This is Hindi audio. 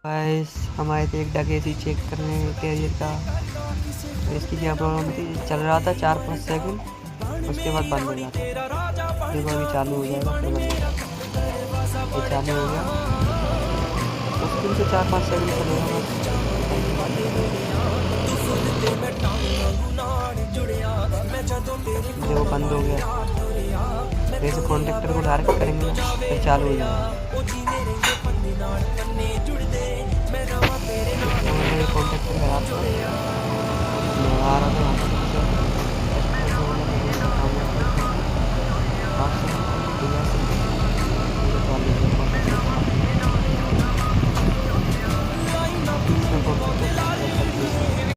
गाइस हम आए थे एक डकेती चेक करने कैरियर का। तो इसकी क्या प्रॉब्लम थी, चल रहा था 4-5 सेकंड, उसके बाद बंद हो जाता। देखो अभी चालू हो जाएगा फिर बंद हो जाएगा। ये चालू हो गया, मुश्किल से 4-5 सेकंड चलेगा बस, बंद हो जाएगा। देखो बंद हो गया। जैसे कॉन्टेक्टर को डायरेक्ट करेंगे ना फिर चालू हो जाएगा। तो मैंने ये कॉन्टेक्टर खराब था, मैं आ रहा था।